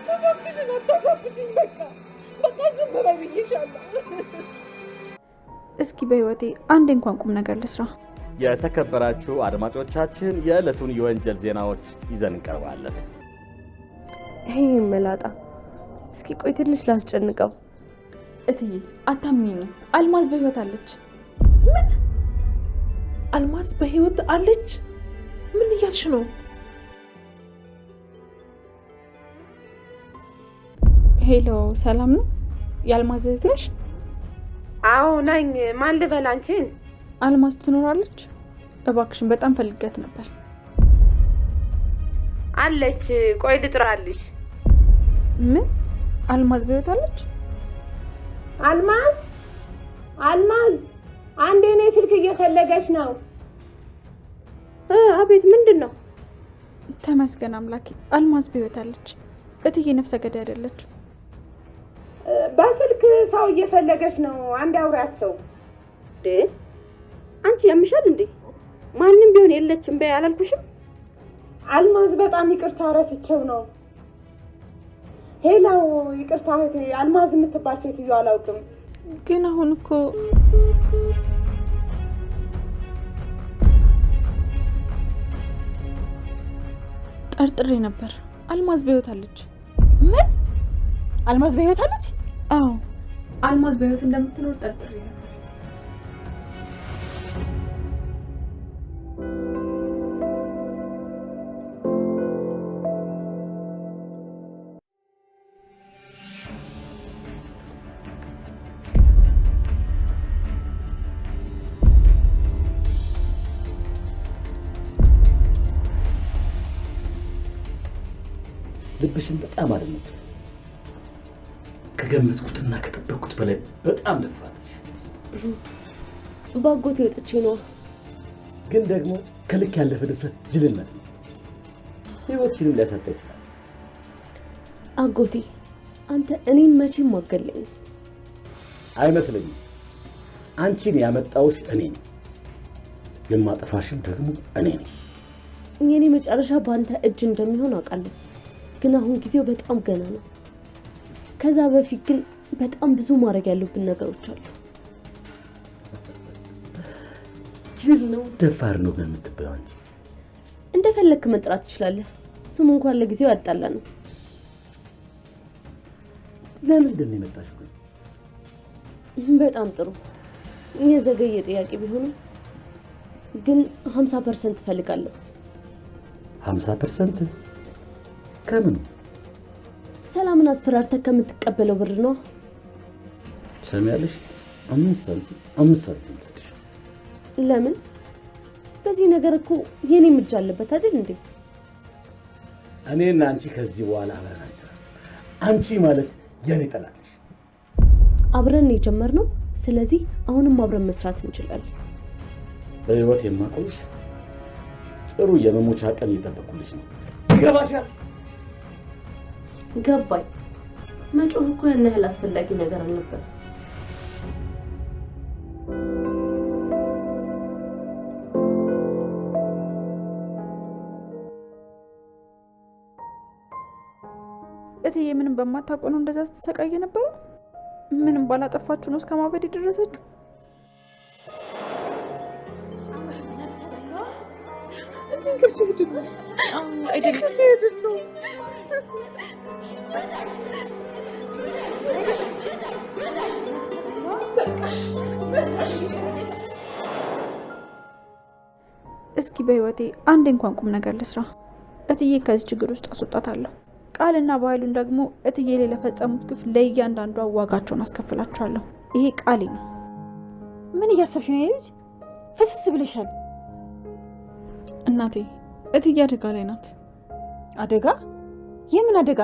እባክሽን አታሳብጂኝ። በቃ ዝም በይ ብዬሻለሁ። እስኪ በህይወቴ አንዴ እንኳን ቁም ነገር ልስራ። የተከበራችሁ አድማጮቻችን የዕለቱን የወንጀል ዜናዎች ይዘን እንቀርባለን። ይሄ መላጣ እስኪ ቆይ ትንሽ ላስጨንቀው። እትዬ አታምኚኝም፣ አልማዝ በህይወት አለች። ምን? አልማዝ በህይወት አለች? ምን እያልሽ ነው? ሄሎ፣ ሰላም ነው? የአልማዝ እህት ነሽ? አዎ ነኝ። ማን ልበል አንቺን? አልማዝ ትኖራለች? እባክሽን በጣም ፈልጋት ነበር። አለች። ቆይ ልጥራልሽ። ምን? አልማዝ በህይወት አለች? አልማዝ አንዴ ነይ፣ ስልክ እየፈለገች ነው። አቤት፣ ምንድን ነው? ተመስገን አምላኬ፣ አልማዝ በህይወት አለች። እትዬ ነፍሰ ገዳይ አይደለችም። በስልክ ሰው እየፈለገች ነው። አንድ አውሪያቸው። አንቺ ያምሻል እንዴ? ማንም ቢሆን የለችም በይ አላልኩሽም? አልማዝ በጣም ይቅርታ፣ ረስቼው ነው። ሄላው ይቅርታ እህቴ፣ አልማዝ የምትባል ሴትዮ አላውቅም። ግን አሁን እኮ ጠርጥሬ ነበር። አልማዝ በህይወት አለች። ምን? አልማዝ በህይወት አለች? አዎ፣ አልማዝ በህይወት እንደምትኖር ጠርጥሬ ነበር። ልብሽን በጣም አደነኩት። ከገመትኩትና ከጠበቅኩት በላይ በጣም ደፋለሽ። ባጎቴ ወጥቼ ነው። ግን ደግሞ ከልክ ያለፈ ድፍረት ጅልነት ነው። ህይወትሽንም ሊያሳጣ ይችላል። አጎቴ አንተ እኔን መቼም አገለኝ አይመስለኝም። አንቺን ያመጣውሽ እኔ ነኝ፣ የማጠፋሽም ደግሞ እኔ ነኝ። የኔ መጨረሻ በአንተ እጅ እንደሚሆን አውቃለሁ። ግን አሁን ጊዜው በጣም ገና ነው። ከዛ በፊት ግን በጣም ብዙ ማድረግ ያሉብን ነገሮች አሉ። ጅል ነው ደፋር ነው የምትባይው አንቺ። እንደፈለክ መጥራት ትችላለህ። ስሙ እንኳን ለጊዜው ያጣላ ነው። ለምንድን ነው የመጣሽው? በጣም ጥሩ። የዘገየ ጥያቄ ቢሆንም ግን 50% እፈልጋለሁ። 50%? ከምን? ሰላምን አስፈራርተህ ከምትቀበለው ብር ነው። ሰሚያለሽ? 5 ሳንቲም ትጥሽ። ለምን? በዚህ ነገር እኮ የኔም እጅ አለበት አይደል እንዴ? እኔና አንቺ ከዚህ በኋላ አብረን አንሰራም። አንቺ ማለት የኔ ጠላት ነሽ። አብረን የጀመርነው፣ ስለዚህ አሁንም አብረን መስራት እንችላለን። በህይወት የማቆይሽ ጥሩ የመሞቻ ቀን እየጠበኩልሽ ነው። ይገባሻል? ገባኝ። መጮህ እኮ ያን ያህል አስፈላጊ ነገር አልነበር። እትዬ ምንም በማታውቀው ነው እንደዛ ስትሰቃየ ነበረው? ምንም ባላጠፋችሁ ነው እስከ ማበድ የደረሰችው? እስኪ በህይወቴ አንዴ እንኳን ቁም ነገር ልስራ። እትዬ ከዚህ ችግር ውስጥ አስወጣታለሁ። ቃልና ባህሉን ደግሞ እትዬ ላይ ለፈጸሙት ግፍ ለእያንዳንዷ ዋጋቸውን አስከፍላቸዋለሁ። ይሄ ቃሌ ነው። ምን እያሰብሽ ነው ልጅ? ፍስስ ብለሻል። እናቴ እትዬ አደጋ ላይ ናት። አደጋ? የምን አደጋ?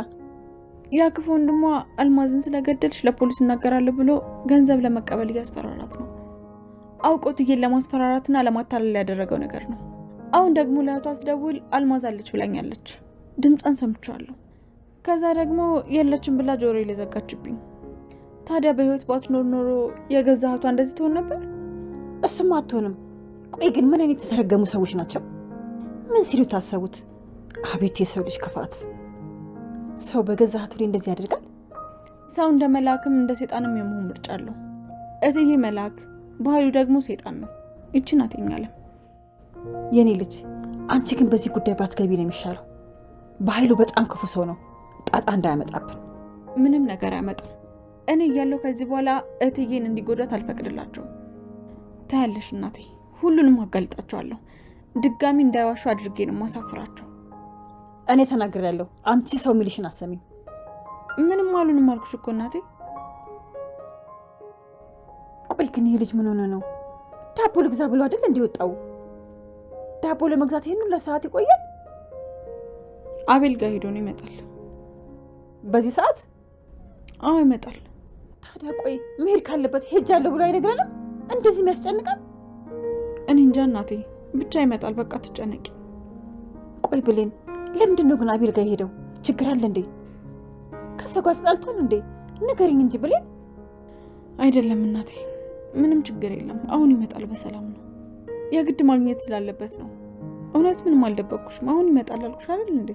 ያ ክፉ ወንድሟ አልማዝን ስለገደልሽ ለፖሊስ እናገራለሁ ብሎ ገንዘብ ለመቀበል እያስፈራራት ነው። አውቆ እትዬን ለማስፈራራትና ለማታለል ያደረገው ነገር ነው። አሁን ደግሞ ለእህቷ ስደውል አልማዝ አለች ብላኛለች። ድምጿን ሰምቻለሁ። ከዛ ደግሞ የለችም ብላ ጆሮዬ ላይ ዘጋችብኝ። ታዲያ በህይወት ባትኖር ኖሮ የገዛ እህቷ እንደዚህ ትሆን ነበር? እሱም አትሆንም። ቆይ ግን ምን አይነት የተረገሙ ሰዎች ናቸው? ምን ሲሉ ታሰቡት? አቤት የሰው ልጅ ክፋት! ሰው በገዛ ሀቱ ላይ እንደዚህ ያደርጋል? ሰው እንደ መልአክም እንደ ሰይጣንም የመሆን ምርጫ አለው። እትዬ መልአክ ባህሪው ደግሞ ሰይጣን ነው። ይችን አትኛለም። የኔ ልጅ አንቺ ግን በዚህ ጉዳይ ባትገቢ ነው የሚሻለው። በኃይሉ በጣም ክፉ ሰው ነው። ጣጣ እንዳያመጣብን። ምንም ነገር አያመጣም። እኔ እያለሁ ከዚህ በኋላ እትዬን እንዲጎዳት አልፈቅድላቸውም። ታያለሽ እናቴ፣ ሁሉንም አጋልጣቸዋለሁ። ድጋሚ እንዳይዋሹ አድርጌ ነው ማሳፍራቸው። እኔ ተናግሬያለሁ። አንቺ ሰው ሚልሽን አሰሚም። ምንም አሉንም አልኩሽ እኮ እናቴ። ቆይ ግን ይሄ ልጅ ምን ሆነ ነው? ዳቦ ልግዛ ብሎ አይደል እንዲወጣው? ዳቦ ለመግዛት ይሄን ሁሉ ሰዓት ይቆያል? አቤል ጋር ሄዶ ነው ይመጣል። በዚህ ሰዓት? አዎ ይመጣል። ታዲያ ቆይ መሄድ ካለበት ሄጃለሁ ብሎ አይነግረንም? እንደዚህ የሚያስጨንቃል? እኔ እንጃ እናቴ፣ ብቻ ይመጣል። በቃ ትጨነቂ። ቆይ ብሌን፣ ለምንድን ነው ግን አቤል ጋር ሄደው? ችግር አለ እንዴ? ከእሱ ጋር ተጣልቷል እንዴ? ንገሪኝ እንጂ ብሌን። አይደለም እናቴ፣ ምንም ችግር የለም። አሁን ይመጣል፣ በሰላም ነው። የግድ ማግኘት ስላለበት ነው። እውነት ምንም አልደበቅኩሽም። አሁን ይመጣል አልኩሽ አይደል እንዴ?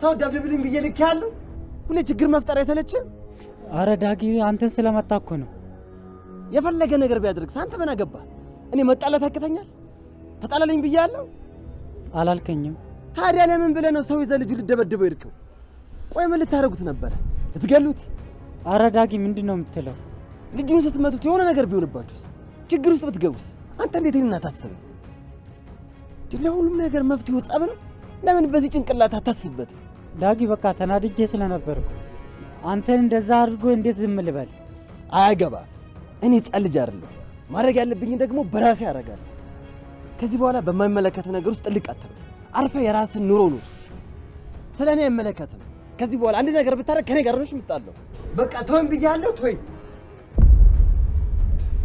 ሰው ደብድብልኝ ብዬ ልክ ያለው ሁሌ ችግር መፍጠር አይሰለችም? አረ ዳጊ አንተን ስለመጣ እኮ ነው። የፈለገ ነገር ቢያደርግስ አንተ ምን አገባ? እኔ መጣላት ያቅተኛል? ተጣላለኝ ብያለሁ? አላልከኝም? ታዲያ ለምን ብለህ ነው ሰው ይዘህ ልጁ ልደበድበው ይልከው? ቆይ ምን ልታደርጉት ነበረ? ልትገሉት? አረ ዳጊ ምንድን ነው የምትለው? ልጁን ስትመቱት የሆነ ነገር ቢሆንባችሁስ? ችግር ውስጥ ብትገቡስ? አንተ እንዴት ይሄን አታስብም? ለሁሉም ነገር መፍትሄው ጸብ ነው። ለምን በዚህ ጭንቅላት አታስብበት? ዳጊ በቃ ተናድጄ ስለነበርኩ አንተን እንደዛ አድርጎ እንዴት ዝም ልበል? አያገባ። እኔ ሕፃን ልጅ አይደለሁ። ማድረግ ያለብኝ ደግሞ በራሴ አደርጋለሁ። ከዚህ በኋላ በማይመለከት ነገር ውስጥ ጥልቅ አትበል። አርፈህ የራስን ኑሮ ኑር። ስለኔ አይመለከትም። ከዚህ በኋላ አንድ ነገር ብታረግ ከኔ ጋር ነው የምጣለው። በቃ ተወኝ ብያለሁ፣ ተወኝ።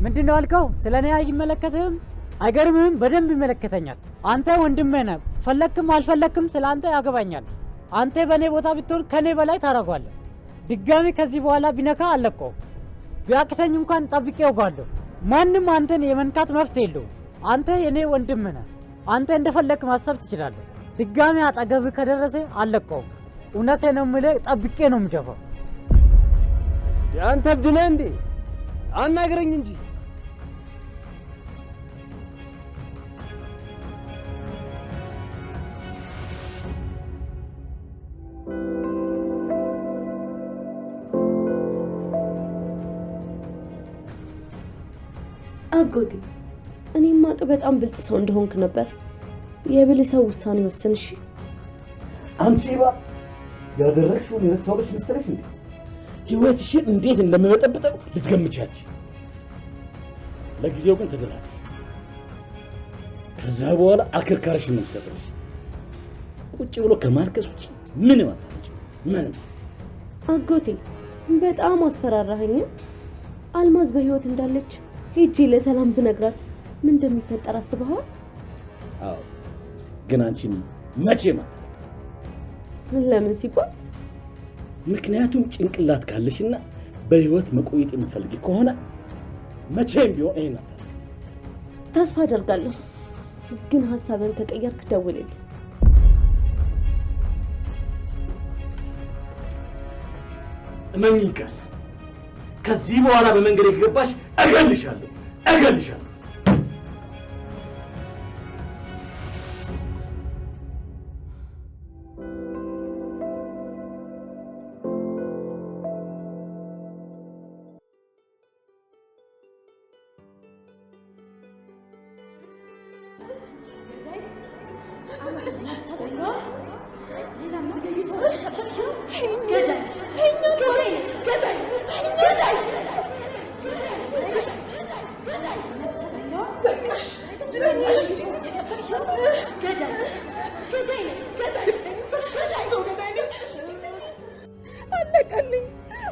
ምንድነው አልከው? ስለኔ አይመለከትህም? አይገርምህም? በደንብ ይመለከተኛል። አንተ ወንድሜ ነህ። ፈለክም አልፈለክም ስለአንተ ያገባኛል። አንተ በእኔ ቦታ ብትሆን ከኔ በላይ ታረጋለህ። ድጋሚ ከዚህ በኋላ ቢነካ አለቀው። ቢያቅተኝ እንኳን ጠብቄ እወጋለሁ። ማንም አንተን የመንካት መብት የለውም። አንተ የኔ ወንድም ነህ። አንተ እንደፈለክ ማሰብ ትችላለህ። ድጋሚ አጠገብህ ከደረሰ አለቀው። እውነቴን ነው የምልህ፣ ጠብቄ ነው የምጀፋው። አንተ እብድ ነህ እንዴ? አናግረኝ እንጂ። አጎቴ እኔ ማቅ በጣም ብልጥ ሰው እንደሆንክ ነበር። የብል ሰው ውሳኔ ወስን። እሺ አንቺ ያደረግሽውን የረሳሁልሽ መሰለሽ እንዴ? ህይወትሽን እንዴት እንደምመጠብጠው ልትገምቻች። ለጊዜው ግን ተደላደይ። ከዛ በኋላ አከርካሪሽን ነው የምሰጥልሽ። ቁጭ ብሎ ከማልቀስ ውጭ ምንም አታመጭም። ምንም። አጎቴ በጣም አስፈራራኸኝ። አልማዝ በህይወት እንዳለች ሄጄ ለሰላም ብነግራት ምን እንደሚፈጠር አስበሃል? አዎ፣ ግን አንቺ መቼም ለምን ሲባል? ምክንያቱም ጭንቅላት ካለሽና በህይወት መቆየት የምትፈልጊ ከሆነ መቼም ቢሆን ይሄን አታደርጊ። ተስፋ አደርጋለሁ፣ ግን ሐሳብን ከቀየርክ ደውልልኝ። እመኚኝ ቃል፣ ከዚህ በኋላ በመንገድ ከገባሽ እገልሻለሁ።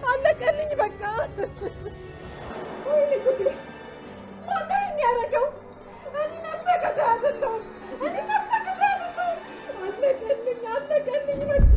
አለቀልኝ በቃ። ወይኔ ጉዴ! ማነው የሚያደርገው? እኔ ነፍሰ ገዳይ አይደለሁም። አለቀልኝ በቃ።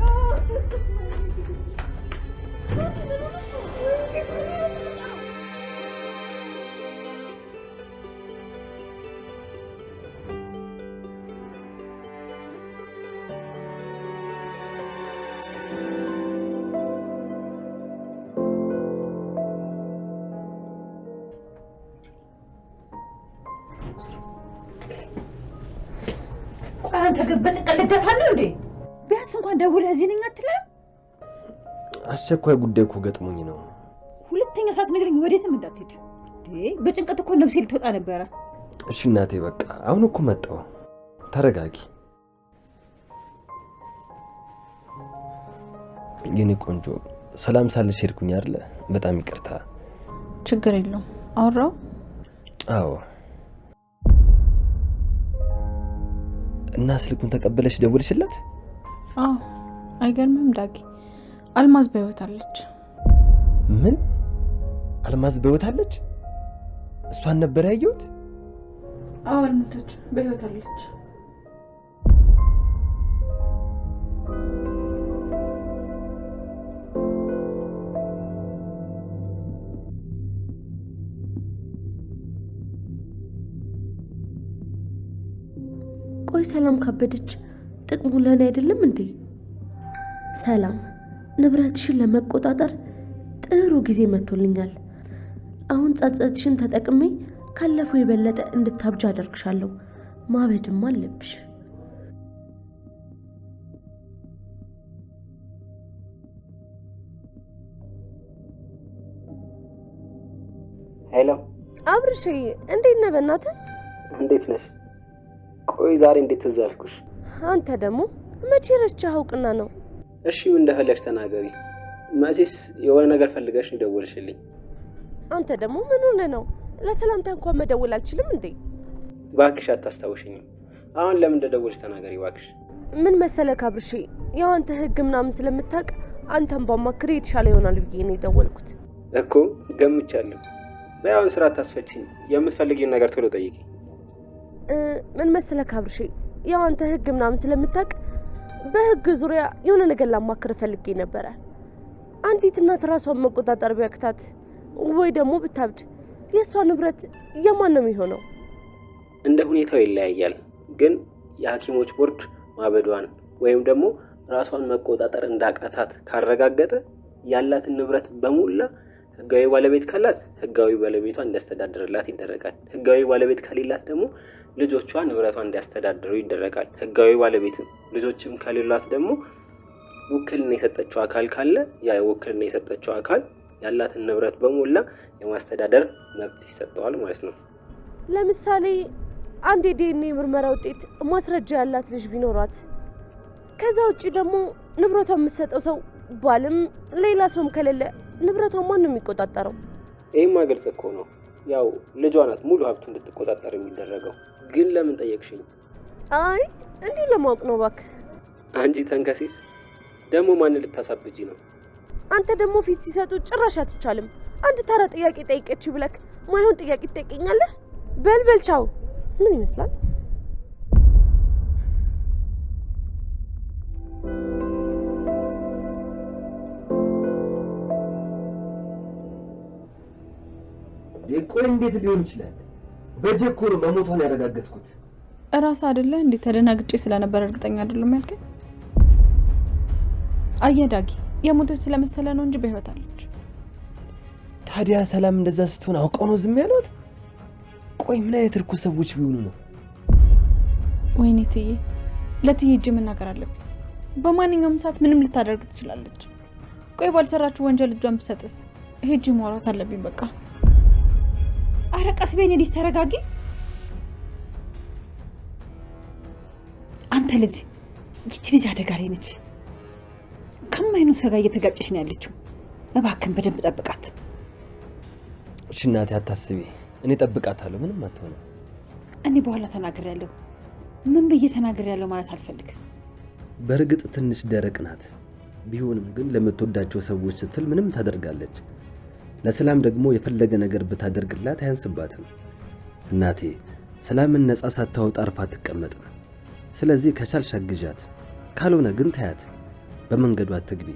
በጭንቀት ልደፋለሁ እንዴ? ቢያንስ እንኳን ደውለህ እዚህ ነኝ አትልም? አስቸኳይ ጉዳይ እኮ ገጥሞኝ ነው። ሁለተኛ ሳትነግረኝ ወዴትም እንዳትሄድ። በጭንቀት እኮ ነፍሴ ልትወጣ ነበረ። እሺ እናቴ በቃ አሁን እኮ መጣሁ። ተረጋጊ የኔ ቆንጆ። ሰላም ሳልሽ ሄድኩኝ አይደለ? በጣም ይቅርታ። ችግር የለውም። አወራው? አዎ። እና ስልኩን ተቀበለሽ ደውልሽላት? አዎ። አይገርምም ዳጊ? አልማዝ በህይወት አለች። ምን? አልማዝ በህይወት አለች? እሷን ነበር ያየሁት? አዎ አልሞተች፣ በህይወት አለች። ቆይ ሰላም ካበደች ጥቅሙ ለኔ አይደለም እንዴ? ሰላም ንብረትሽን ለመቆጣጠር ጥሩ ጊዜ መጥቶልኛል። አሁን ጸጸትሽን ተጠቅሜ ካለፈው የበለጠ እንድታብጅ አደርግሻለሁ። ማበድም አለብሽ። ሄሎ አብርሽ፣ እንዴት ነህ? በእናትህ እንዴት ነሽ? ቆይ ዛሬ እንዴት ትዝ አልኩሽ? አንተ ደግሞ መቼ ረስቼህ አውቅና ነው? እሺ ምን እንደፈለግሽ ተናገሪ። መቼስ የሆነ ነገር ፈልገሽ ደወልሽልኝ። አንተ ደግሞ ምን ሆነህ ነው? ለሰላምታ እንኳን መደወል አልችልም እንዴ? ባክሽ አታስታውሽኝም። አሁን ለምን እንደደወልሽ ተናገሪ ባክሽ። ምን መሰለህ አብርሽ፣ ያው አንተ ህግ ምናምን ስለምታውቅ አንተን ባማክር የተሻለ ይሆናል ብዬ ነው የደወልኩት እኮ። ገምቻለሁ። በያውን ስራ አታስፈችኝ። የምትፈልጊውን ነገር ቶሎ ጠይቂ። ምን መሰለህ አብርሽ፣ ያው አንተ ህግ ምናምን ስለምታውቅ በህግ ዙሪያ የሆነ ነገር ላማክር ፈልጌ ነበረ። አንዲት እናት ራሷን መቆጣጠር ቢያክታት ወይ ደግሞ ብታብድ የእሷ ንብረት የማን ነው የሚሆነው? እንደ ሁኔታው ይለያያል። ግን የሐኪሞች ቦርድ ማበዷን ወይም ደግሞ ራሷን መቆጣጠር እንዳቃታት ካረጋገጠ ያላትን ንብረት በሙላ ህጋዊ ባለቤት ካላት ህጋዊ ባለቤቷ እንዲያስተዳድርላት ይደረጋል። ህጋዊ ባለቤት ከሌላት ደግሞ ልጆቿ ንብረቷን እንዲያስተዳድሩ ይደረጋል። ህጋዊ ባለቤት ልጆችም ከሌላት ደግሞ ውክልና የሰጠችው አካል ካለ ያ ውክልና የሰጠችው አካል ያላትን ንብረት በሙላ የማስተዳደር መብት ይሰጠዋል ማለት ነው። ለምሳሌ አንድ የዲኤንኤ ምርመራ ውጤት ማስረጃ ያላት ልጅ ቢኖራት ከዛ ውጪ ደግሞ ንብረቷን የምትሰጠው ሰው ባልም ሌላ ሰውም ከሌለ ንብረቷን ማን ነው የሚቆጣጠረው? ይሄማ ግልጽ እኮ ነው። ያው ልጇ ናት ሙሉ ሀብቱ እንድትቆጣጠር የሚደረገው። ግን ለምን ጠየቅሽኝ? አይ እንዲህ ለማወቅ ነው እባክህ። አንቺ ተንከሲስ ደግሞ ማን ልታሳብጂ ነው? አንተ ደግሞ ፊት ሲሰጡ ጭራሽ አትቻልም። አንድ ተራ ጥያቄ ጠይቀች ብለክ ማይሆን ጥያቄ ትጠይቀኛለህ? በልበል ቻው። ምን ይመስላል? ቆይ እንዴት ሊሆን ይችላል? በደኮ ነው መሞቷን ያረጋገጥኩት። እራስ አይደለ እንዴ? ተደናግጬ ስለነበር እርግጠኛ አይደለም ያልከኝ። አየዳጊ የሞተች ስለመሰለ ነው እንጂ በህይወት አለች። ታዲያ ሰላም እንደዛ ስትሆን አውቀው ነው ዝም ያሉት? ቆይ ምን አይነት ርኩስ ሰዎች ቢሆኑ ነው? ወይኔ ትዬ፣ ለትዬ እጅ መናገር አለብኝ። በማንኛውም ሰዓት ምንም ልታደርግ ትችላለች። ቆይ ባልሰራችሁ ወንጀል እጇን ብትሰጥስ? ሄጄ ማውራት አለብኝ በቃ። አረ ቀስ በይ ልጅ ተረጋጊ። አንተ ልጅ ይቺ ልጅ አደጋ ላይ ነች። ከማይኑ ሰጋ እየተጋጨሽ ነው ያለችው። እባክህን በደንብ ጠብቃት። እሺ እናቴ አታስቢ፣ እኔ ጠብቃታለሁ። ምንም አትሆንም። እኔ በኋላ ተናግሬያለሁ። ምን ብዬ ተናግሬያለሁ ማለት አልፈልግም። በእርግጥ ትንሽ ደረቅ ናት። ቢሆንም ግን ለምትወዳቸው ሰዎች ስትል ምንም ታደርጋለች። ለሰላም ደግሞ የፈለገ ነገር ብታደርግላት አያንስባትም። እናቴ ሰላምን ነፃ ሳታወጣ አርፋ አትቀመጥም። ስለዚህ ከቻልሽ አግዣት፣ ካልሆነ ግን ታያት፣ በመንገዱ አትግቢ።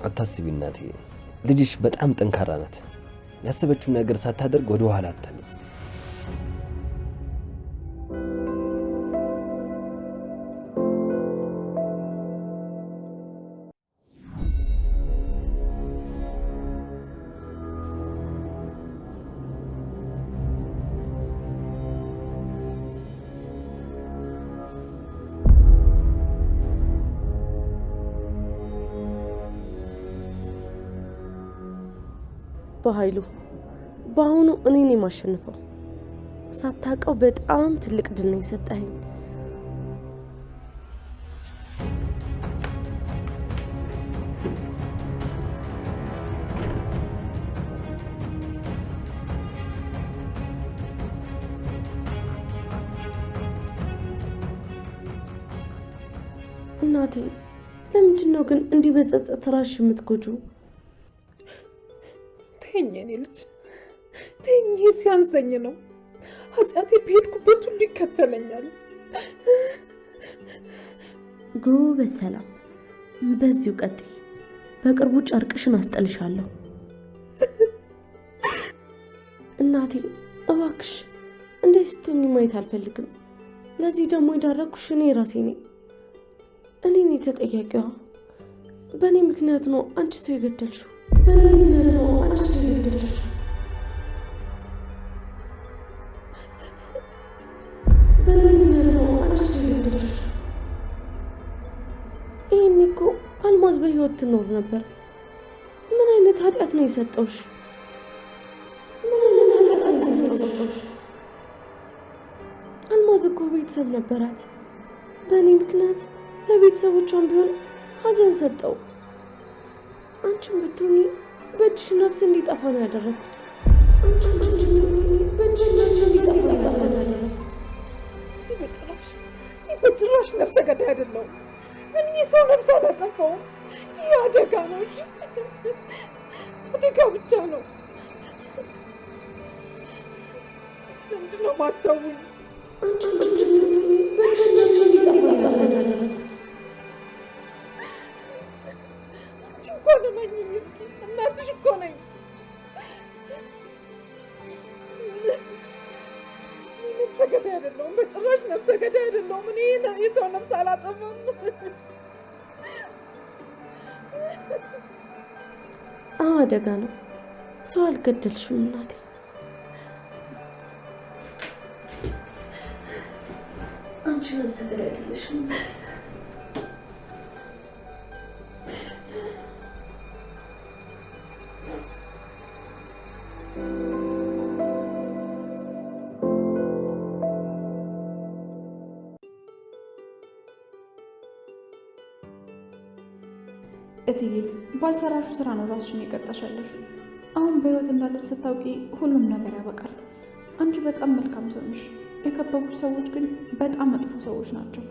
አታስቢ እናቴ፣ ልጅሽ በጣም ጠንካራ ናት። ያሰበችው ነገር ሳታደርግ ወደ ኋላ አትተንም። በኃይሉ በአሁኑ እኔን የማሸንፈው ሳታውቀው በጣም ትልቅ ድል ነው የሰጠኸኝ። እናቴ ለምንድን ነው ግን እንዲህ በጸጸት ራስሽ የምትጎጂው? ተይኝ የኔ ልጅ ተይኝ። ይህ ሲያንሰኝ ነው። ኃጢአቴ በሄድኩበት ሁሉ ይከተለኛል። ጎበዝ ሰላም፣ በዚሁ ቀጥይ። በቅርቡ ጨርቅሽን አስጠልሻለሁ። እናቴ እባክሽ እንደዚህ ስትሆኚ ማየት አልፈልግም። ለዚህ ደግሞ የዳረኩሽ እኔ ራሴ ነኝ። እኔ ነኝ ተጠያቂዋ። በእኔ ምክንያት ነው አንቺ ሰው የገደልሽው። በእኔ ምክንያት ነው አንቺ ሰው የገደልሽው። ይህኔ እኮ አልማዝ በህይወት ትኖር ነበር። ምን አይነት ኃጢአት ነው የሰጠውሽ? ምን አይነት ኃጢአት ነው የሰጠውሽ? አልማዝ እኮ ቤተሰብ ነበራት። በእኔ ምክንያት ለቤተሰቦቿን ቢሆን ሀዘን ሰጠው። አንቺን ብትሆኚ በእጅሽ ነፍስ እንዲጠፋ ነው ያደረኩት። አንቺን ብትሆኚ በእጅሽ ነፍስ እንዲጠፋ ነው ያደረኩት። በጭራሽ ነፍሰ ገዳይ አይደለሁም። እኔ ሰው ነፍስ አላጠፋሁም። ይህ አደጋ ነው። አደጋ ብቻ ነው። ለምንድን ነው የማታውኝ? አንቺን በእጅሽ ነፍስ እንዲጠፋ ነው ያደረኩት። አንቺ እንኳን እመኚኝ እስኪ፣ እናትሽ እኮ ነኝ። ነፍሰ ገዳይ አይደለሁም። በጭራሽ ነፍሰ ገዳይ አይደለሁም። እኔ የሰው ነፍስ አላጠፋም። አደጋ ነው። ሰው አልገደልሽም እናቴ። አንቺ ነፍሰ ገዳይ አይደለሽም። እትዬ ባልሰራሹ ስራ ነው ራስሽን የቀጣሻለሽ። አሁን በህይወት እንዳለች ስታውቂ ሁሉም ነገር ያበቃል። አንቺ በጣም መልካም ሰው ነሽ። የከበቡሽ ሰዎች ግን በጣም መጥፎ ሰዎች ናቸው።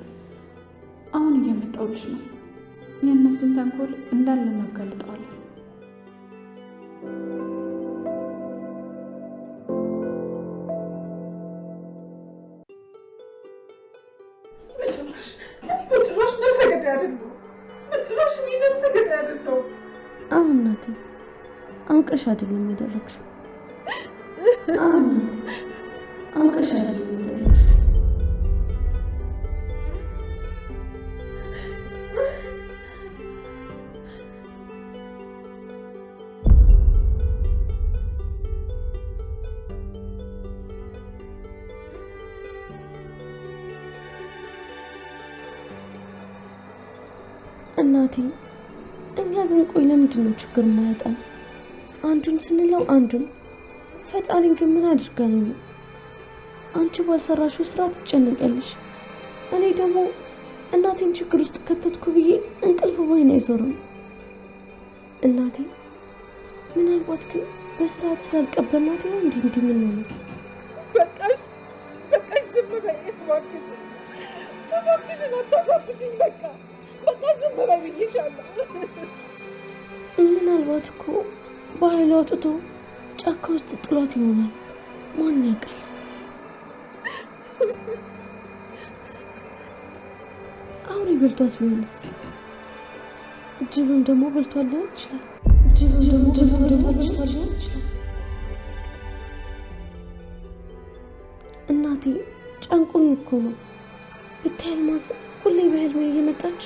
አሁን እየመጣሁልሽ ነው። የእነሱን ተንኮል እንዳለ እናጋልጠዋለን። በጭራሽ ነፍሰ ገዳይ አይደለሁም። በጭራሽ እኔ ነፍሰ ገዳይ አይደለሁም። አሁን እናቴ አውቀሽ አይደለም ያደረግሽው። አሁን አውቀሽ አይደለም ያደረግሽው። እናቴ እኛ ግን ቆይ ለምንድን ነው ችግር ማያጣን? አንዱን ስንለው አንዱን ፈጣሪን ግን ምን አድርጋ ነው? አንቺ ባልሰራሽው ስራ ትጨነቀልሽ፣ እኔ ደግሞ እናቴን ችግር ውስጥ ከተትኩ ብዬ እንቅልፍ ባይን አይዞርም። እናቴ ምናልባት ግን በስርዓት ስላልቀበልናት ነው እንዲህ ምን ነው? በቃሽ በቃሽ፣ ዝም በይ እባክሽ፣ እባክሽን አታሳብጂኝ። በቃ ዝም በይ ብዬሻለሁ። ምናልባት እኮ በኃይል አውጥቶ ጫካ ውስጥ ጥሏት ይሆናል። ማን ያውቃል? አውሬ በልቷት ቢሆንስ? ጅብም ደግሞ በልቷት ሊሆን ይችላል። ጅብም ደግሞ በልቷት ሊሆን ይችላል። እናቴ ጨንቆኝ እኮ ነው። ብታይ አልማዝ ሁሌ በህልሜ እየመጣች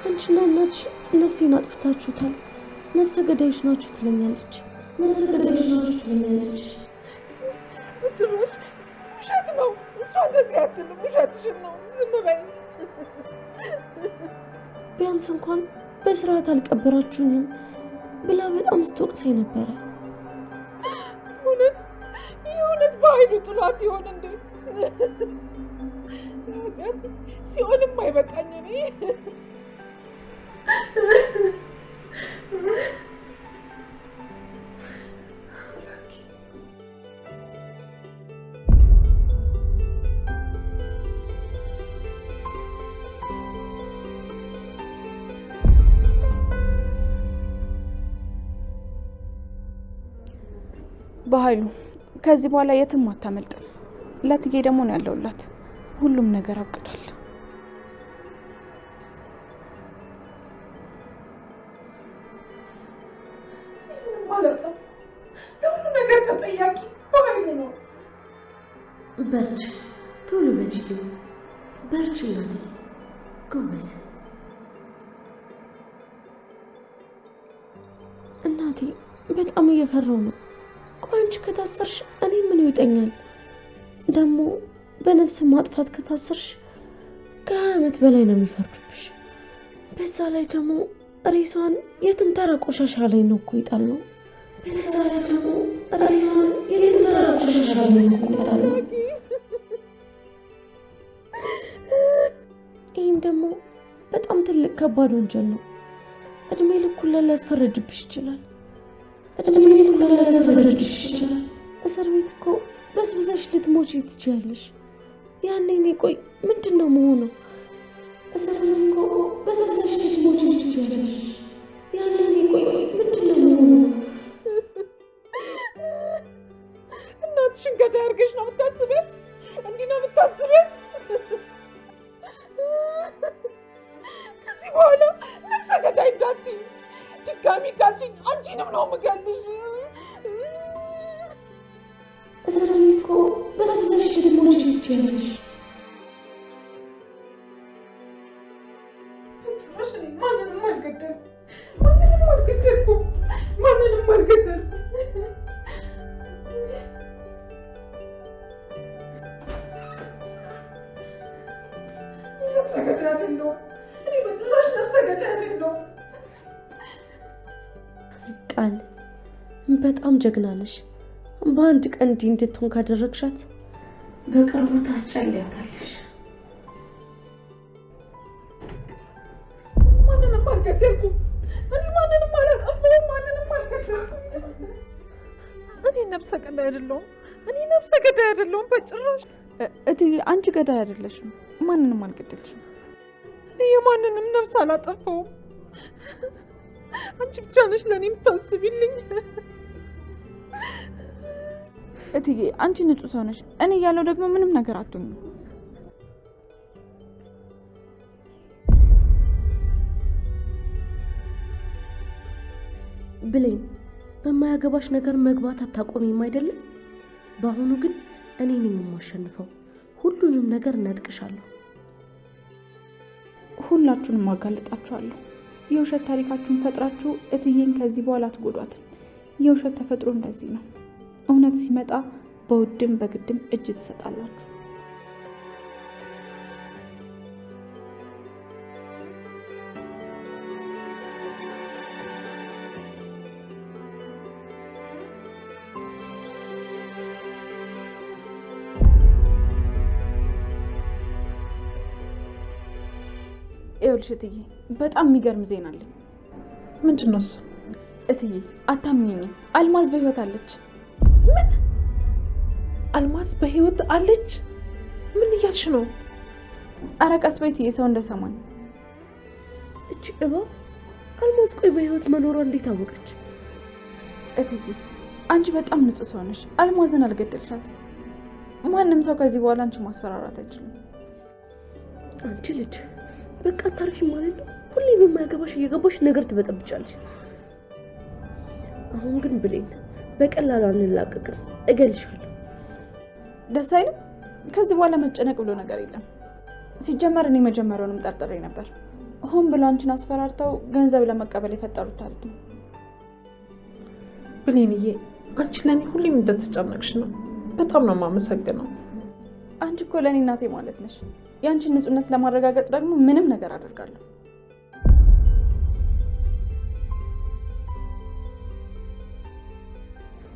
አንቺና እናትሽ ነፍሴን አጥፍታችሁታል፣ ነፍሰ ገዳዮች ናችሁ ትለኛለች። ነፍሰ ገዳዮች ናችሁ ትለኛለች። ጭራሽ ውሸት ነው። እሷ እንደዚህ አትልም። ውሸትሽን ነው። ዝም በይ። ቢያንስ እንኳን በስርዓት አልቀበራችሁኝም ብላ በጣም ስትወቅሳኝ ነበረ። በኃይሉ ጥሏት ይሆን እንዴ? ኃጢአቴ ሲኦልም አይበቃኝ እኔ። በኃይሉ ከዚህ በኋላ የትም አታመልጥም። ለትዬ ደግሞ ነው ያለውላት። ሁሉም ነገር አብቅቷል። ማለት ነው ለሁሉ ነገር ተጠያቂ በኃይሉ ነው። በርች፣ ቶሎ በጅ፣ በርች እናቴ፣ ጎበዝ እናቴ። በጣም እየፈራው ነው። ቆይ አንቺ ከታሰርሽ እኔ ምን ይውጠኛል? ደግሞ በነፍስ ማጥፋት ከታሰርሽ ከ20 ዓመት በላይ ነው የሚፈርዱብሽ። በዛ ላይ ደግሞ ሬሷን የትም ተራ ቆሻሻ ላይ ነው እኮ ይጣልነው። በዛ ላይ ደግሞ ሬሷን የትም ተራ ቆሻሻ ላይ ነው ይጣልነው። ይህም ደግሞ በጣም ትልቅ ከባድ ወንጀል ነው። እድሜ ልኩን ሊያስፈርድብሽ ይችላል። እድሜ ልኩን ሊያስፈርድብሽ ይችላል። እስር ቤት እኮ በስብሰሽ ልትሞቺ ትችያለሽ። ያኔ እኔ ቆይ ምንድን ነው መሆነው? እስር ቤት እኮ በስብሰሽ ልትሞቺ ትችያለሽ። ያኔ እኔ ቆይ ምንድን ነው መሆነው? እናትሽን ገዳይ አድርገሽ ነው የምታስበት? እንዲህ ነው የምታስበት? ከዚህ በኋላ ነፍሰ ገዳይ እንዳትዪ። ድጋሚ ካልሽኝ አንቺንም ነው የምገልሽ። እስር ቤት እኮ በስብሰሽ ልትሞቺ ትችያለሽ። ማንንም አልገደልኩም። ማንንም አልገደልኩም። ማንንም አልገደልኩም። ነፍሰ ገዳይ አይደለሁም። እኔ በጭራሽ ነፍሰ ገዳይ አይደለሁም። ቃል በጣም ጀግና ነሽ። በአንድ ቀን እንዲህ እንድትሆን ካደረግሻት በቅርቡ ታስጨልያታለሽ። ማንንም አልገደልኩም። እኔ ማንንም አላጠፋሁም። ማንንም አልገደልኩም። እኔ ነፍሰ ገዳይ አይደለሁም። እኔ ነፍሰ ገዳይ አይደለሁም በጭራሽ። እትዬ አንቺ ገዳይ አይደለሽም። ማንንም አልገደልሽም። እኔ የማንንም ነፍስ አላጠፋሁም። አንቺ ብቻ ነሽ ለእኔ የምታስቢልኝ። እትዬ አንቺ ንጹህ ሰው ነሽ። እኔ ያለው ደግሞ ምንም ነገር አትሆኝም። ብሌን፣ በማያገባሽ ነገር መግባት አታቆሚም አይደለም? በአሁኑ ግን እኔ ነኝ የማሸንፈው። ሁሉንም ነገር እናጥቅሻለሁ። ሁላችሁንም አጋልጣችኋለሁ። የውሸት ታሪካችሁን ፈጥራችሁ እትዬን ከዚህ በኋላ አትጎዷትም። የውሸት ተፈጥሮ እንደዚህ ነው። እውነት ሲመጣ በውድም በግድም እጅ ትሰጣላችሁ። ይኸውልሽ እትዬ በጣም የሚገርም ዜና አለኝ። ምንድን ነው እሱ? እትዬ አታምኚኝም፣ አልማዝ በህይወት አለች። ምን? አልማዝ በህይወት አለች? ምን እያልሽ ነው? ኧረ ቀስ በይ እትዬ፣ ሰው እንደሰማኝ። እቺ እባብ አልማዝ ቆይ በህይወት መኖሯ እንዴት አወቀች? እትዬ አንቺ በጣም ንጹህ ሰው ነሽ። አልማዝን አልገደልሻት። ማንም ሰው ከዚህ በኋላ አንቺ ማስፈራራት አይችልም። አንቺ ልጅ በቃ ታርፊ ማለት ነው። ሁሌ በማያገባሽ እየገባሽ ነገር ትበጠብጫለሽ። አሁን ግን ብሌን በቀላሉ አንላቀቅም፣ እገልሻለሁ። ደስ አይልም? ከዚህ በኋላ መጨነቅ ብሎ ነገር የለም። ሲጀመር እኔ መጀመሪያውንም ጠርጥሬ ነበር። ሆን ብለው አንቺን አስፈራርተው ገንዘብ ለመቀበል የፈጠሩት ታሪክ ነው። ብሌንዬ አንቺ ለእኔ ሁሌም እንደተጨነቅሽ ነው። በጣም ነው የማመሰግነው። አንቺ እኮ ለእኔ እናቴ ማለት ነሽ። የአንቺን ንጹህነት ለማረጋገጥ ደግሞ ምንም ነገር አደርጋለሁ።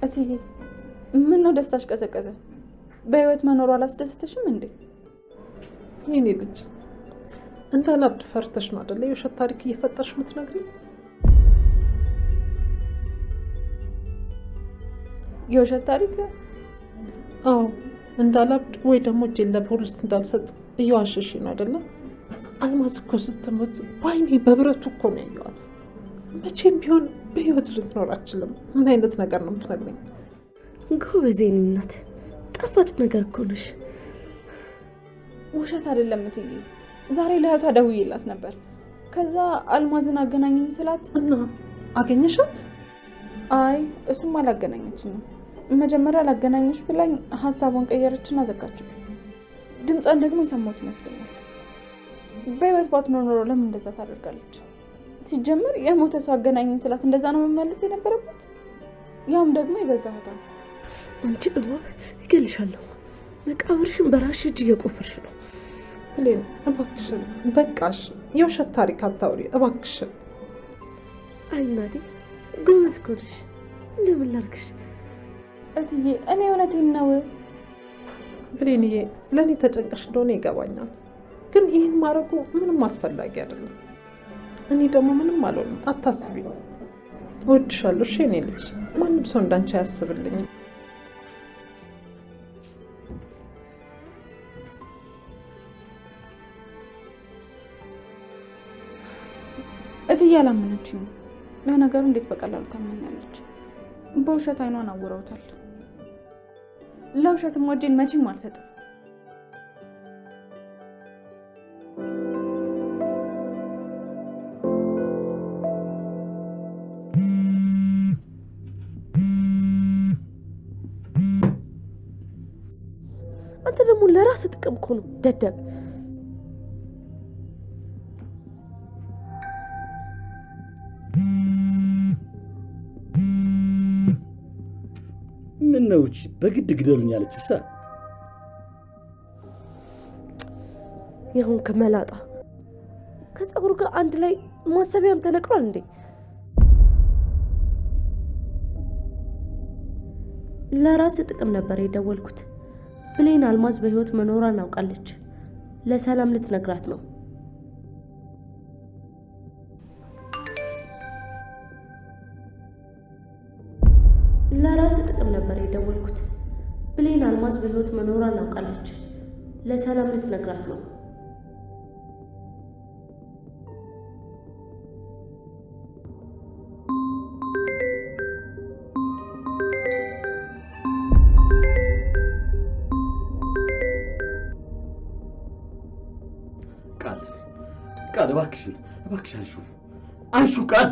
እትዬ ምን ነው ደስታሽ ቀዘቀዘ? በህይወት መኖሩ አላስደስተሽም እንዴ? የኔ ልጅ እንዳላብድ ፈርተሽ ነው አይደለ የውሸት ታሪክ እየፈጠርሽ የምትነግሪኝ? የውሸት ታሪክ? አዎ እንዳላብድ ወይ ደግሞ እጄን ለፖሊስ እንዳልሰጥ እየዋሸሽ ነው አይደለ? አልማዝ እኮ ስትሞት በአይኔ በብረቱ እኮ ነው ያየኋት። መቼም ቢሆን በህይወት ልትኖር አትችልም። ምን አይነት ነገር ነው የምትነግሪኝ? ጎበዝ የኔ እናት፣ ጣፋጭ ነገር እኮ ነሽ። ውሸት አይደለም እትዬ። ዛሬ ለእህቷ ደውዬላት ነበር። ከዛ አልማዝን አገናኘኝ ስላት እና አገኘሻት? አይ እሱም አላገናኘችኝም። መጀመሪያ ላገናኘሽ ብላኝ ሀሳቧን ቀየረችና ዘጋችው። ድምጿን ደግሞ የሰማሁት ይመስለኛል። በህይወት ባትኖር ኖሮ ለምን እንደዛ ታደርጋለች? ሲጀምር የሞተ ሰው አገናኘኝ ስላት እንደዛ ነው መመለስ የነበረበት? ያውም ደግሞ የገዛ እህቷ። አንቺ እባብ ይገልሻለሁ። መቃብርሽን በራስሽ እጅ እየቆፈርሽ ነው። ብሌን እባክሽን በቃሽ። የውሸት ታሪክ አታውሪ እባክሽን። አይ እናቴ ጎበዝ እኮ ነሽ። እንደምን ላድርግሽ? እትዬ እኔ እውነቴን ነው። ብሌንዬ ለእኔ ተጨንቀሽ እንደሆነ ይገባኛል፣ ግን ይህን ማድረጉ ምንም አስፈላጊ አይደለም። እኔ ደግሞ ምንም አልሆንም፣ አታስቢ። እወድሻለሁ እሺ የኔ ልጅ። ማንም ሰው እንዳንቺ አያስብልኝም። እትዬ አላመነችኝም። ለነገሩ እንዴት በቀላሉ ታመኛለች? በውሸት አይኗን አውረውታል። ለውሸትም ወጄን መቼም አልሰጥም። አንተ ደግሞ ለራስ ጥቅም እኮ ነው ደደብ። ምን ነው እቺ በግድ ግደሉኝ አለችሳ? ይሁን ከመላጣ ከፀጉሩ ጋር አንድ ላይ ማሰቢያም ተነቅሏል እንዴ? ለራስ ጥቅም ነበር የደወልኩት። ብሌን አልማዝ በህይወት መኖሯን አውቃለች። ለሰላም ልትነግራት ነው። ለራስ ጥቅም ነበር የደወልኩት። ብሌን አልማዝ በህይወት መኖሯን አውቃለች። ለሰላም ልትነግራት ነው። ቃል እባክሽን አንሹ ቃል።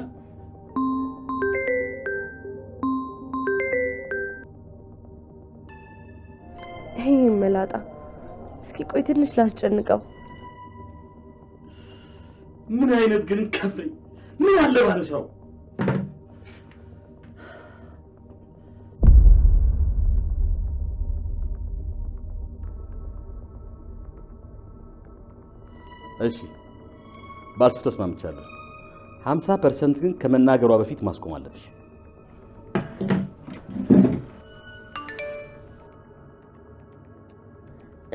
ይሄ መላጣ እስኪ ቆይ ትንሽ ላስጨንቀው። ምን አይነት ግን ከፍለኝ ምን አለ ባለሰው። እሺ ባልሱ ተስማምቻለሁ። 50% ግን ከመናገሯ በፊት ማስቆም አለብሽ።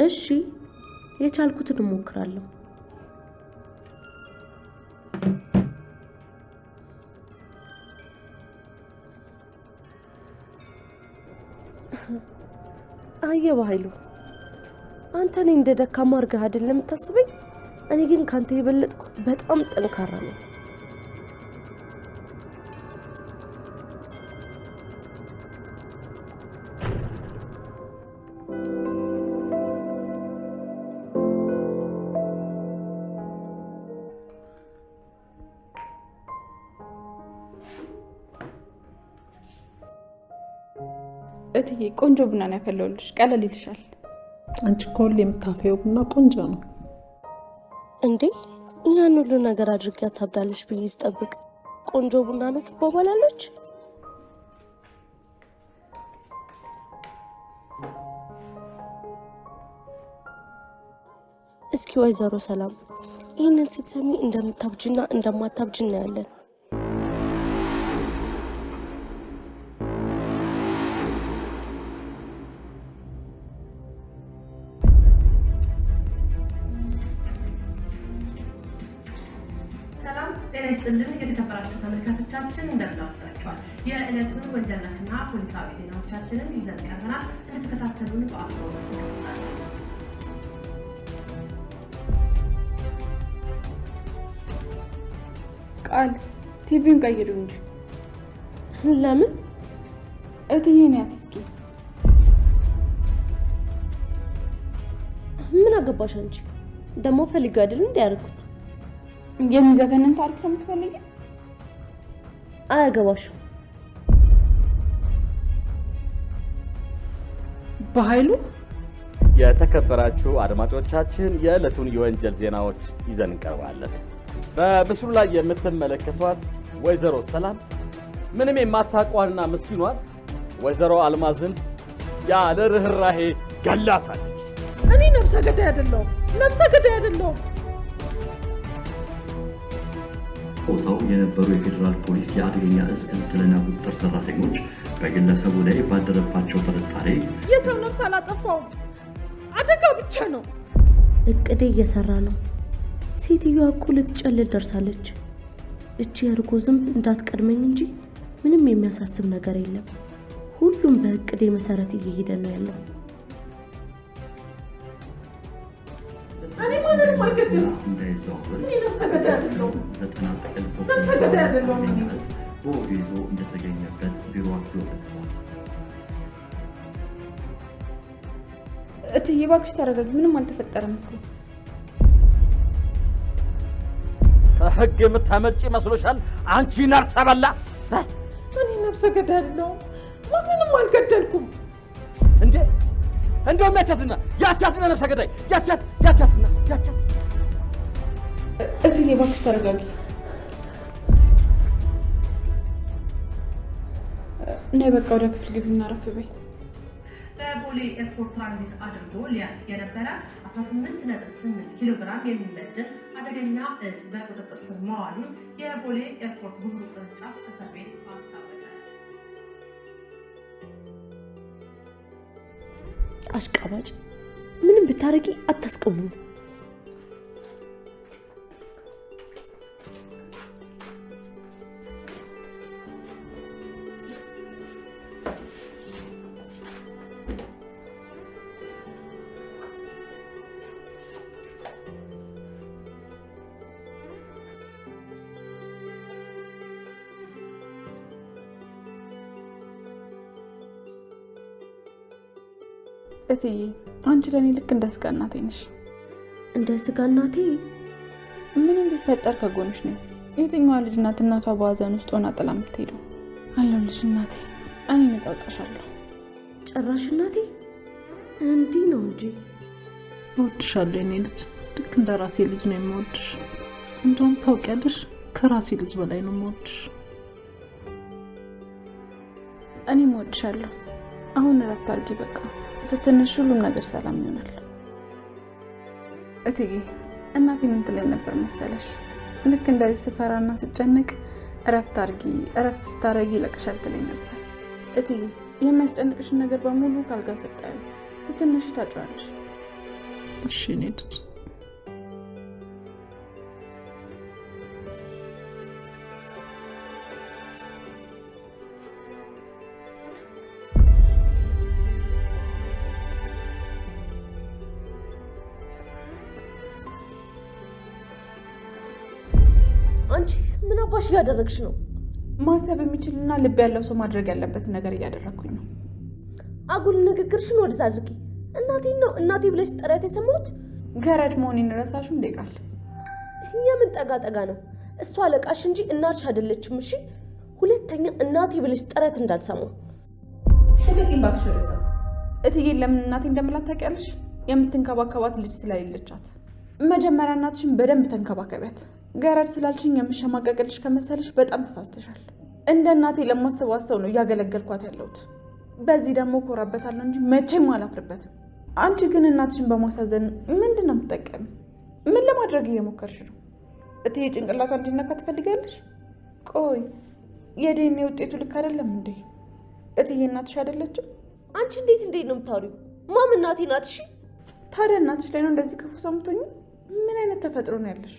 እሺ የቻልኩትን እሞክራለሁ። አየህ በኃይሉ፣ አንተ እኔ እንደ ደካማ አድርገህ አይደለም የምታስበኝ። እኔ ግን ካንተ የበለጥኩ በጣም ጠንካራ ነኝ። እትዬ ቆንጆ ቡና ነው ያፈላሁልሽ። ቀለል ይልሻል። አንቺ እኮ ሁሌ የምታፈየው ቡና ቆንጆ ነው። እንዴ ያን ሁሉ ነገር አድርጋ ታብዳለች ብዬ ስጠብቅ ቆንጆ ቡና ነው ትባባላለች። እስኪ ወይዘሮ ሰላም ይህንን ስትሰሚ እንደምታብጅና እንደማታብጅ እናያለን። ይስጥልን የተከበራችሁ ተመልካቾቻችን እንደምናፍራችኋል። የዕለቱን ወንጀል ነክና ፖሊሳዊ ዜናዎቻችንን ይዘን ቀርበናል። እንድትከታተሉን በአክብሮት እንጋብዛለን። ቃል ቲቪውን ቀይሩ እንጂ። ለምን? እትዬ ናት። እስኪ ምን አገባሽ አንቺ? ደግሞ ፈልጌው አይደል እንዴ ያደረኩት? የሚዘገንን ታሪክ ነው የምትፈልጊው? አያገባሽም። በኃይሉ የተከበራችሁ አድማጮቻችን የዕለቱን የወንጀል ዜናዎች ይዘን እንቀርባለን። በምስሉ ላይ የምትመለከቷት ወይዘሮ ሰላም ምንም የማታውቋንና ምስኪኗን ወይዘሮ አልማዝን ያለ ርህራሄ ገላታለች። እኔ ነፍሰ ገዳይ አይደለሁም፣ ነፍሰ ገዳይ አይደለሁም። ቦታው የነበሩ የፌዴራል ፖሊስ የአደገኛ እጽ ክትትልና ቁጥጥር ሰራተኞች በግለሰቡ ላይ ባደረባቸው ጥርጣሬ የሰው ነፍስ አላጠፋውም፣ አደጋ ብቻ ነው። እቅዴ እየሰራ ነው። ሴትዮዋ እኮ ልትጨልል ደርሳለች። እቺ የእርጎ ዝንብ እንዳትቀድመኝ እንጂ ምንም የሚያሳስብ ነገር የለም። ሁሉም በእቅዴ መሰረት እየሄደ ነው ያለው። እኔ ማንንም አልገደልኩም። እንዳይዘዋወር እኔ ነፍሰ ገዳይ አይደለሁም። 90 ጥቅል ነፍሰ ገዳይ አይደለሁም። አደገኛ እጽ በወዱ ይዞ እንደተገኘበት ቢሮ አክሎ ገልጿል። እትዬ እባክሽ ተረጋጊ፣ ምንም አልተፈጠረም እኮ። ከህግ የምታመልጪ መስሎሻል አንቺ ነፍሰ በላ? እኔ ነፍሰ ገዳይ አይደለሁም፣ ማንንም አልገደልኩም። እንዴ እንደውም ያቻትና ነፍሰ ገዳይ ያቻትና እትዬ እባክሽ ተረጋጊ። ነይ በቃ ወደ ክፍል ግቢና አረፍ በይ። በቦሌ ኤርፖርት ትራንዚት አድርጎ ሊያልፍ የነበረ 18.8 ኪሎ ግራም የሚመዝን አደገኛ እጽ በቁጥጥር ስር መዋሉን የቦሌ ኤርፖርት ጉምሩክ ቅርንጫፍ ጽሕፈት ቤት አስታወቀ። አሽቃባጭ! ምንም ብታረጊ አታስቆሙም። እትዬ አንቺ ለኔ ልክ እንደ ስጋ እናቴ ነሽ። እንደ ስጋ እናቴ? ምንም ቢፈጠር ከጎንሽ ነኝ። የትኛዋ ልጅ ናት እናቷ በሀዘን ውስጥ ሆና ጥላ የምትሄደው? አለሁልሽ እናቴ፣ እኔ ነፃ አውጣሻለሁ። ጭራሽ እናቴ እንዲህ ነው እንጂ። እወድሻለሁ የኔ ልጅ፣ ልክ እንደ ራሴ ልጅ ነው የምወድሽ። እንደውም ታውቂያለሽ ከራሴ ልጅ በላይ ነው የምወድሽ። እኔም እወድሻለሁ። አሁን እረፍት አድርጊ በቃ። ስትነሽ ሁሉም ነገር ሰላም ይሆናል። እትዬ እናቴ ምን ትለኝ ነበር መሰለሽ? ልክ እንደዚህ ስፈራና ስጨነቅ እረፍት አድርጊ፣ እረፍት ስታረጊ ይለቅሻል ትለኝ ነበር። እትዬ የሚያስጨንቅሽን ነገር በሙሉ ካልጋ ሰጣዩ ስትነሽ ታጫዋለሽ። እሺ እኔ ልጅ። አንቺ ምን አባሽ እያደረግሽ ነው? ማሰብ የሚችልና ልብ ያለው ሰው ማድረግ ያለበት ነገር እያደረኩኝ ነው። አጉል ንግግርሽን ወደዛ አድርጊ። እናቴን ነው እናቴ ብለሽ ጥረት የሰማሁት። ገረድ መሆኔን ረሳሹ እንዴ? ቃል የምን ጠጋ ጠጋ ነው? እሷ አለቃሽ እንጂ እናትሽ አይደለችም። እሺ ሁለተኛ እናቴ ብለሽ ጥረት እንዳልሰማ። ተቀቂም ባክሽ ወደዛ። እትዬን ለምን እናቴ እንደምላት ታውቂያለሽ? የምትንከባከባት ልጅ ስለሌለቻት። መጀመሪያ እናትሽን በደንብ ተንከባከቢያት። ገረድ ስላልሽኝ የምሸማቀቅልሽ ከመሰለሽ በጣም ተሳስተሻል። እንደ እናቴ ለማስባት ሰው ነው እያገለገልኳት ያለሁት። በዚህ ደግሞ ኮራበታለሁ እንጂ መቼም አላፍርበትም። አንቺ ግን እናትሽን በማሳዘን ምንድን ነው የምትጠቀሚ? ምን ለማድረግ እየሞከርሽ ነው? እትዬ ጭንቅላቷ እንዲነካ ትፈልጋለሽ? ቆይ የዲኤንኤ ውጤቱ ልክ አይደለም እንዴ? እትዬ እናትሽ አይደለችም? አንቺ እንዴት ነው የምታወሪው? ማም እናቴ ናት። እሺ ታዲያ እናትሽ ላይ ነው እንደዚህ ክፉ ሰምቶኝ? ምን አይነት ተፈጥሮ ነው ያለሽ?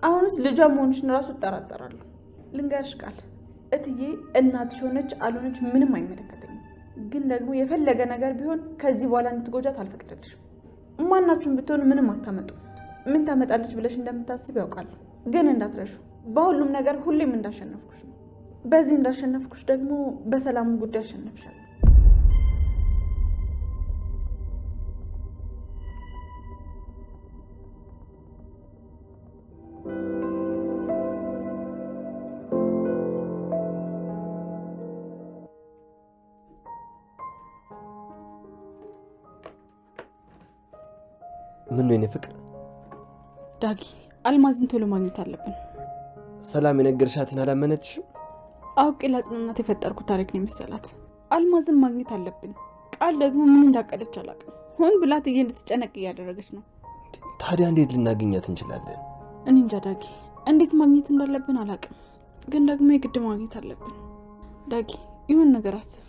አሁንስ ልጇ መሆንሽን ራሱ እጠራጠራለሁ። ልንገርሽ ቃል እትዬ እናትሽ ሆነች አልሆነች ምንም አይመለከተኝም። ግን ደግሞ የፈለገ ነገር ቢሆን ከዚህ በኋላ እንድትጎጃት አልፈቅድልሽም። ማናችሁም ብትሆን ምንም አታመጡ። ምን ታመጣለች ብለሽ እንደምታስብ ያውቃለሁ። ግን እንዳትረሹ በሁሉም ነገር ሁሌም እንዳሸነፍኩሽ ነው። በዚህ እንዳሸነፍኩሽ ደግሞ በሰላሙ ጉዳይ አሸነፍሻለሁ። ምን ነው የኔ ፍቅር? ዳጊ አልማዝን ቶሎ ማግኘት አለብን። ሰላም የነገርሻትን አላመነችሽም? አውቄ ለጽናናት የፈጠርኩት ታሪክ ነው መሰላት። አልማዝን ማግኘት አለብን። ቃል ደግሞ ምን እንዳቀደች አላውቅም። ሆን ብላ እትዬ እንድትጨነቅ እያደረገች ነው። ታዲያ እንዴት ልናገኛት እንችላለን? እኔ እንጃ ዳጊ፣ እንዴት ማግኘት እንዳለብን አላውቅም። ግን ደግሞ የግድ ማግኘት አለብን። ዳጊ ይሁን ነገር አስብ።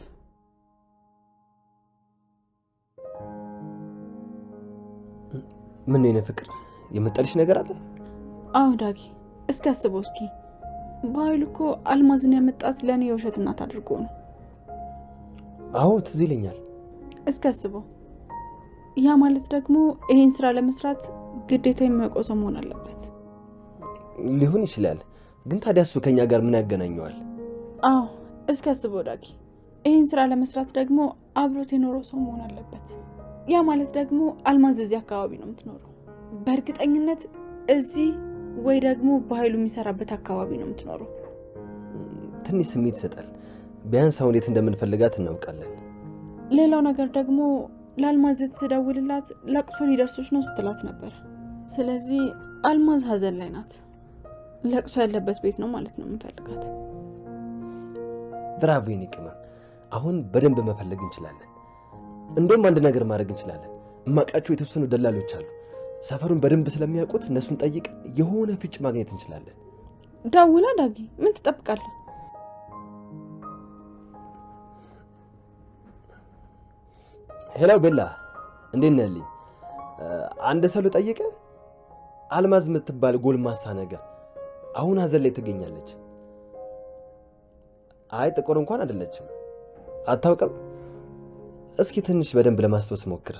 ምን ነው የኔ ፍቅር? የመጣልሽ ነገር አለ? አዎ ዳጊ፣ እስኪ አስበው እስኪ። በኃይሉ እኮ አልማዝን ያመጣት ለእኔ የውሸት እናት አድርጎ ነው። አዎ ትዝ ይለኛል። እስኪ አስበው። ያ ማለት ደግሞ ይሄን ስራ ለመስራት ግዴታ የሚያውቀው ሰው መሆን አለበት። ሊሆን ይችላል። ግን ታዲያ እሱ ከኛ ጋር ምን ያገናኘዋል? አዎ እስኪ አስበው ዳጊ። ይሄን ስራ ለመስራት ደግሞ አብሮት የኖረው ሰው መሆን አለበት። ያ ማለት ደግሞ አልማዝ እዚህ አካባቢ ነው የምትኖረው። በእርግጠኝነት እዚህ ወይ ደግሞ በኃይሉ የሚሰራበት አካባቢ ነው የምትኖረው። ትንሽ ስሜት ይሰጣል። ቢያንስ አሁን የት እንደምንፈልጋት እናውቃለን። ሌላው ነገር ደግሞ ለአልማዝ ስደውልላት ለቅሶ ሊደርሶች ነው ስትላት ነበር። ስለዚህ አልማዝ ሀዘን ላይ ናት። ለቅሶ ያለበት ቤት ነው ማለት ነው የምንፈልጋት። ብራቮ የኔ ቅመም። አሁን በደንብ መፈለግ እንችላለን። እንደውም አንድ ነገር ማድረግ እንችላለን። እማቃቸው የተወሰኑ ደላሎች አሉ። ሰፈሩን በደንብ ስለሚያውቁት እነሱን ጠይቀን የሆነ ፍጭ ማግኘት እንችላለን። ደውላ ዳጊ፣ ምን ትጠብቃለህ? ሄሎ ቤላ፣ እንዴት ነህ? አንድ ሰው ልጠይቅ። አልማዝ የምትባል ጎልማሳ ነገር አሁን ሀዘን ላይ ትገኛለች። አይ ጥቁር እንኳን አይደለችም። አታውቅም? እስኪ ትንሽ በደንብ ለማስታወስ ሞክር።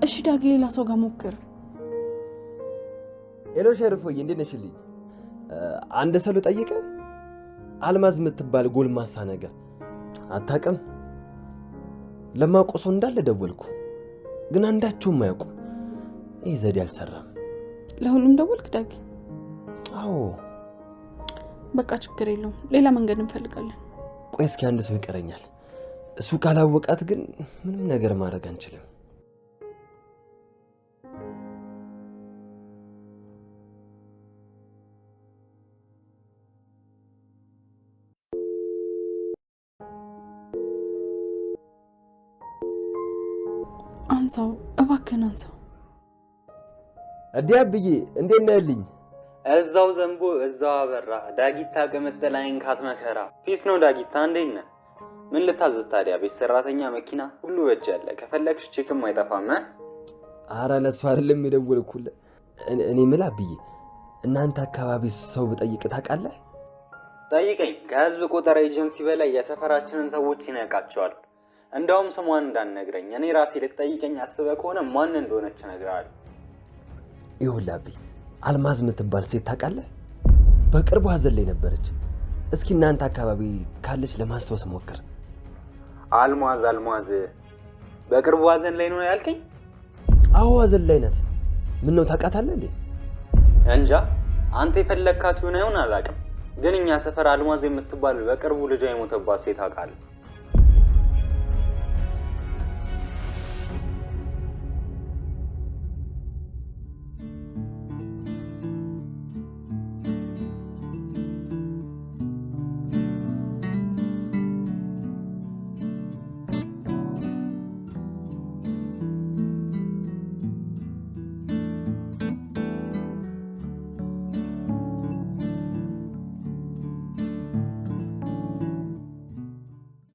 እሺ ዳጊ፣ ሌላ ሰው ጋር ሞክር። ሄሎ ሸርፎዬ፣ እንዴት ነሽልኝ? አንድ ሰው ልጠይቅ። አልማዝ የምትባል ጎልማሳ ነገር አታውቅም? ለማውቀው ሰው እንዳለ ደወልኩ፣ ግን አንዳቸውም አያውቁም። ይህ ዘዴ አልሰራም። ለሁሉም ደወልክ ዳጊ? አዎ። በቃ ችግር የለውም፣ ሌላ መንገድ እንፈልጋለን። ቆይ እስኪ አንድ ሰው ይቀረኛል። እሱ ካላወቃት ግን ምንም ነገር ማድረግ አንችልም። አንሳው እባክህን አንሳው። አዲያ ብዬ እንዴት ነህልኝ? እዛው ዘንቦ እዛው አበራ። ዳጊታ ገመጠላይን ካት መከራ። ፒስ ነው ዳጊታ፣ እንዴት ነህ? ምን ልታዘዝ ታዲያ? ቤት ሰራተኛ፣ መኪና ሁሉ በጅ ያለ። ከፈለግሽ ቼክም አይጠፋም። ኧረ ለእሱ አይደለም የደወልኩልህ። እኔ ምላ ብዬ እናንተ አካባቢ ሰው ብጠይቅ ታውቃለህ? ጠይቀኝ። ከህዝብ ቆጠራ ኤጀንሲ በላይ የሰፈራችንን ሰዎች ይነቃቸዋል። እንደውም ስሟን እንዳትነግረኝ እኔ ራሴ ልትጠይቀኝ አስበህ ከሆነ ማን እንደሆነች እነግርሃለሁ። ይኸውልህ አብይ፣ አልማዝ የምትባል ሴት ታውቃለህ? በቅርቡ ሀዘን ላይ ነበረች። እስኪ እናንተ አካባቢ ካለች ለማስታወስ ሞክር። አልማዝ በቅርቡ ሀዘን ላይ ነው ያልከኝ? አዎ ሀዘን ላይ ናት። ምን ነው ታውቃታለህ እንዴ? እንጃ፣ አንተ የፈለግካት ይሁን አይሆን አላውቅም፣ ግን እኛ ሰፈር አልማዝ የምትባል በቅርቡ ልጇ የሞተባት ሴት አውቃለሁ።